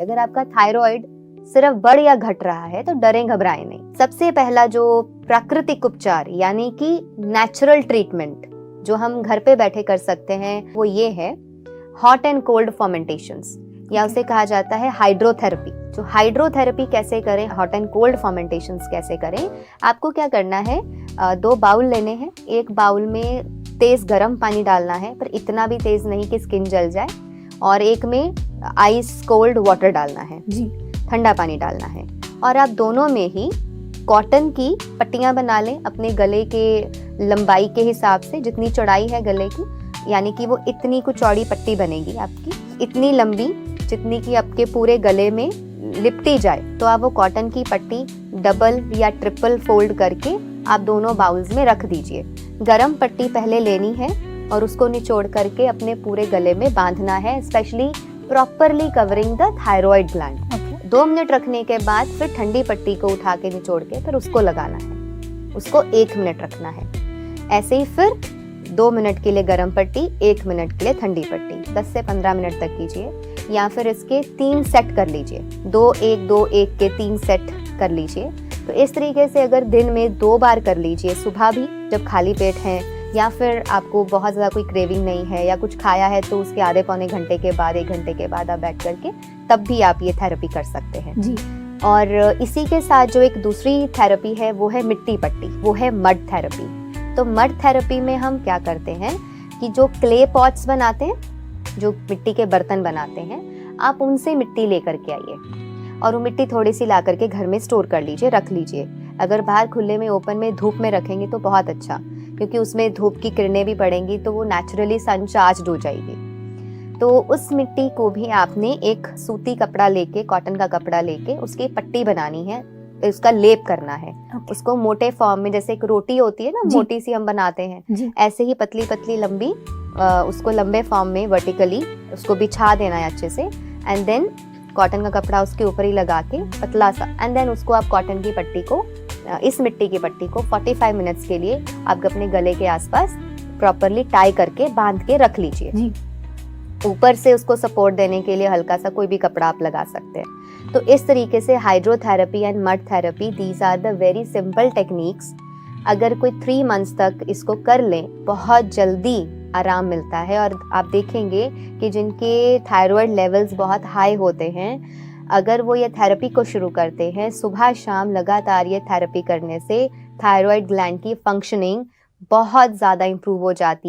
अगर आपका थायराइड सिर्फ बढ़ या घट रहा है तो डरें घबराएं नहीं। सबसे पहला जो प्राकृतिक उपचार यानी कि नेचुरल ट्रीटमेंट जो हम घर पे बैठे कर सकते हैं वो ये है हॉट एंड कोल्ड फर्मेंटेशंस, या उसे कहा जाता है हाइड्रोथेरेपी। जो हाइड्रोथेरेपी कैसे करें, हॉट एंड कोल्ड फर्मेंटेशंस कैसे करें, आपको क्या करना है, 2 बाउल लेने हैं। एक बाउल में तेज गर्म पानी डालना है, पर इतना भी तेज नहीं कि स्किन जल जाए, और एक में आइस कोल्ड वाटर डालना है जी, ठंडा पानी डालना है। और आप दोनों में ही कॉटन की पट्टियां बना लें अपने गले के लंबाई के हिसाब से, जितनी चौड़ाई है गले की, यानी कि वो इतनी कुछ चौड़ी पट्टी बनेगी आपकी, इतनी लंबी जितनी कि आपके पूरे गले में लिपटी जाए। तो आप वो कॉटन की पट्टी डबल या ट्रिपल फोल्ड करके आप दोनों बाउल्स में रख दीजिए। गरम पट्टी पहले लेनी है और उसको निचोड़ करके अपने पूरे गले में बांधना है, specially properly covering the thyroid gland. 2 minute रखने के बाद फिर ठंडी पट्टी को उठा के निचोड़ के फिर उसको लगाना है, उसको 1 मिनट रखना है। ऐसे ही फिर 2 मिनट के लिए गर्म पट्टी, 1 मिनट के लिए ठंडी पट्टी, 10 से 15 मिनट तक कीजिए, या फिर इसके 3 सेट कर लीजिए, 2-1-2-1 के 3 सेट कर लीजिए। तो इस तरीके से अगर दिन में 2 बार कर लीजिए, सुबह भी जब खाली पेट हैं, या फिर आपको बहुत ज़्यादा कोई क्रेविंग नहीं है या कुछ खाया है तो उसके आधे पौने घंटे के बाद, 1 घंटे के बाद आप बैठ करके तब भी आप ये थेरेपी कर सकते हैं जी। और इसी के साथ जो एक दूसरी थेरेपी है वो है मिट्टी पट्टी, वो है मड थेरेपी। तो मड थेरेपी में हम क्या करते हैं कि जो क्ले पॉट्स बनाते हैं, जो मिट्टी के बर्तन बनाते हैं, आप उनसे मिट्टी लेकर के आइए और वो मिट्टी थोड़ी सी ला करके घर में स्टोर कर लीजिए, रख लीजिए। अगर बाहर खुले में ओपन में धूप में रखेंगे तो बहुत अच्छा, क्योंकि उसमें धूप की किरणें भी पड़ेंगी तो वो नेचुरली सन चार्ज हो जाएगी। तो उस मिट्टी को भी आपने एक सूती कपड़ा लेके, कॉटन का कपड़ा लेके उसकी पट्टी बनानी है, उसका लेप करना है। उसको मोटे फॉर्म में, जैसे एक रोटी होती है ना मोटी सी हम बनाते हैं, ऐसे ही पतली पतली लंबी उसको लंबे फॉर्म में वर्टिकली उसको बिछा देना है अच्छे से, एंड देन कॉटन का कपड़ा उसके ऊपर ही लगा के पतला सा, एंड देन उसको आप कॉटन की पट्टी को, इस मिट्टी की पट्टी को 45 मिनट्स के लिए आप अपने गले के आसपास प्रॉपरली टाई करके बांध के रख लीजिए। ऊपर से उसको सपोर्ट देने के लिए हल्का सा कोई भी कपड़ा आप लगा सकते हैं। तो इस तरीके से hydrotherapy and mud therapy, these are the very simple techniques. अगर कोई 3 मंथ्स तक इसको कर लें, बहुत जल्दी आराम मिलता है। और आप देखेंगे कि जिनके थायराइड लेवल्स बहुत हाई होते हैं, अगर वो ये थेरेपी को शुरू करते हैं सुबह शाम लगातार, ये थेरेपी करने से थायराइड ग्लैंड की फंक्शनिंग बहुत ज़्यादा इम्प्रूव हो जाती है।